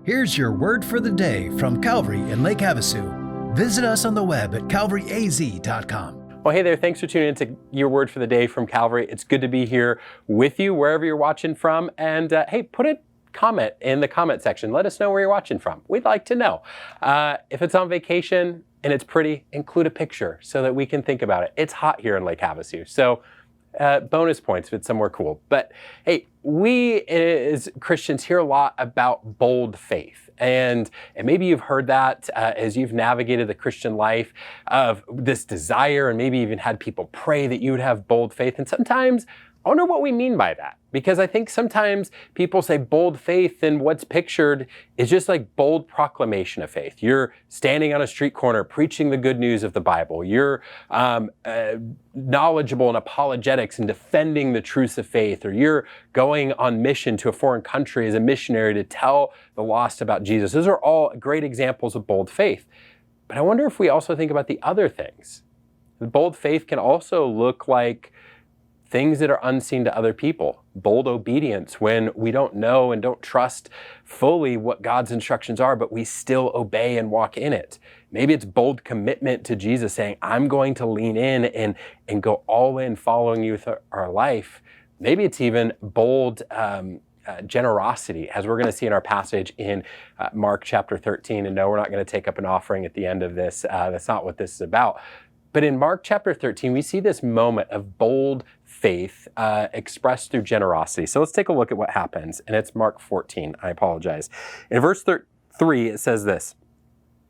Here's your word for the day from Calvary in Lake Havasu. Visit us on the web at calvaryaz.com. Well, hey there. Thanks for tuning in to your word for the day from Calvary. It's good to be here with you wherever you're watching from. And hey, put a comment in the comment section. Let us know where you're watching from. We'd like to know. If it's on vacation and it's pretty, include a picture so that we can think about it. It's hot here in Lake Havasu. So bonus points if it's somewhere cool. But hey, we as Christians hear a lot about bold faith. And maybe you've heard that as you've navigated the Christian life of this desire, and maybe even had people pray that you would have bold faith. And sometimes I wonder what we mean by that, because I think sometimes people say bold faith, and what's pictured is just like bold proclamation of faith. You're standing on a street corner preaching the good news of the Bible. You're knowledgeable in apologetics and defending the truths of faith, or you're going on mission to a foreign country as a missionary to tell the lost about Jesus. Those are all great examples of bold faith. But I wonder if we also think about the other things. Bold faith can also look like things that are unseen to other people. Bold obedience when we don't know and don't trust fully what God's instructions are, but we still obey and walk in it. Maybe it's bold commitment to Jesus, saying, I'm going to lean in and go all in following you with our life. Maybe it's even bold generosity, as we're going to see in our passage in Mark chapter 13. And no, we're not going to take up an offering at the end of this. That's not what this is about. But in Mark chapter 13, we see this moment of bold faith expressed through generosity. So let's take a look at what happens. And it's Mark 14. I apologize. In verse 3, it says this.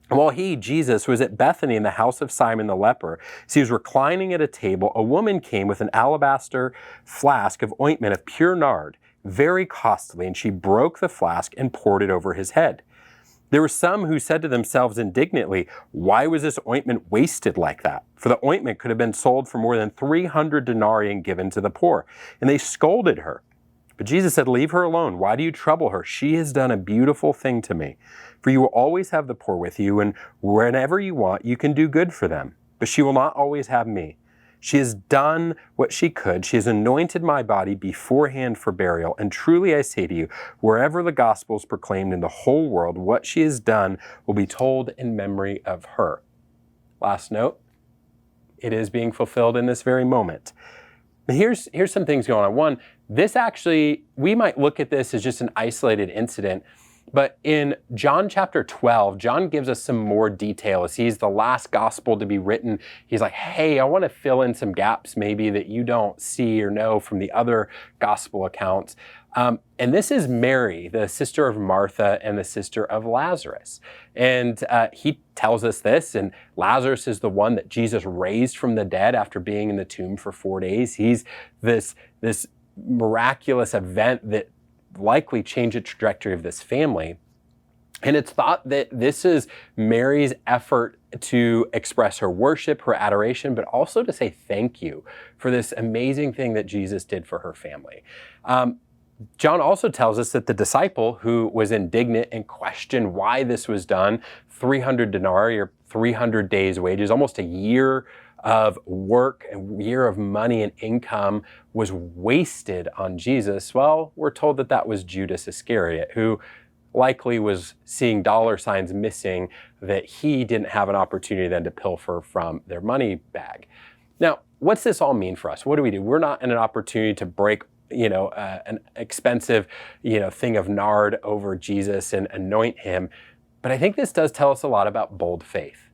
While he, Jesus, was at Bethany in the house of Simon the leper, as he was reclining at a table, a woman came with an alabaster flask of ointment of pure nard, very costly, and she broke the flask and poured it over his head. There were some who said to themselves indignantly, why was this ointment wasted like that? For the ointment could have been sold for more than 300 denarii and given to the poor. And they scolded her. But Jesus said, leave her alone. Why do you trouble her? She has done a beautiful thing to me. For you will always have the poor with you, and whenever you want, you can do good for them. But she will not always have me. She has done what she could. She has anointed my body beforehand for burial. And truly I say to you, wherever the gospel is proclaimed in the whole world, what she has done will be told in memory of her. Last note, it is being fulfilled in this very moment. Here's some things going on. One, this actually, we might look at this as just an isolated incident. But in John chapter 12, John gives us some more detail. As he's the last gospel to be written, he's like, hey, I want to fill in some gaps maybe that you don't see or know from the other gospel accounts. And this is Mary, the sister of Martha and the sister of Lazarus. And he tells us this, and Lazarus is the one that Jesus raised from the dead after being in the tomb for 4 days. He's this miraculous event that likely change the trajectory of this family. And it's thought that this is Mary's effort to express her worship, her adoration, but also to say thank you for this amazing thing that Jesus did for her family. John also tells us that the disciple who was indignant and questioned why this was done, 300 denarii or 300 days' wages, almost a year of work, a year of money and income was wasted on Jesus. Well, we're told that that was Judas Iscariot, who likely was seeing dollar signs missing, that he didn't have an opportunity then to pilfer from their money bag. Now, what's this all mean for us? What do we do? We're not in an opportunity to break an expensive thing of nard over Jesus and anoint him. But I think this does tell us a lot about bold faith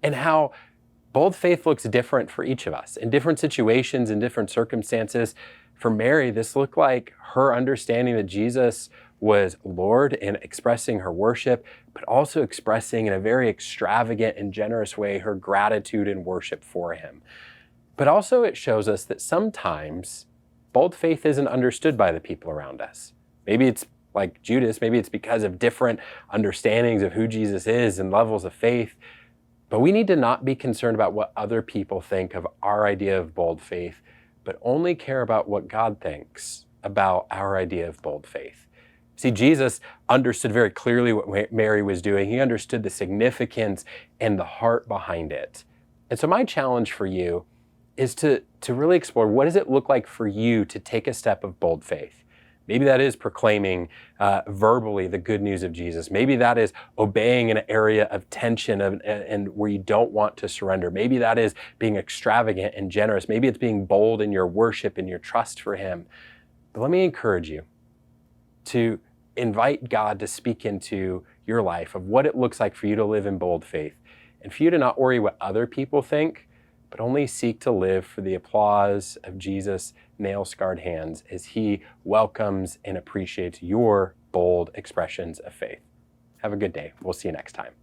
and how bold faith looks different for each of us in different situations, in different circumstances. For Mary, this looked like her understanding that Jesus was Lord and expressing her worship, but also expressing in a very extravagant and generous way her gratitude and worship for him. But also it shows us that sometimes bold faith isn't understood by the people around us. Maybe it's like Judas, maybe it's because of different understandings of who Jesus is and levels of faith. But we need to not be concerned about what other people think of our idea of bold faith, but only care about what God thinks about our idea of bold faith. See, Jesus understood very clearly what Mary was doing. He understood the significance and the heart behind it. And so my challenge for you is to really explore, what does it look like for you to take a step of bold faith? Maybe that is proclaiming verbally the good news of Jesus. Maybe that is obeying in an area of tension and where you don't want to surrender. Maybe that is being extravagant and generous. Maybe it's being bold in your worship and your trust for him. But let me encourage you to invite God to speak into your life of what it looks like for you to live in bold faith, and for you to not worry what other people think, but only seek to live for the applause of Jesus' nail-scarred hands as he welcomes and appreciates your bold expressions of faith. Have a good day. We'll see you next time.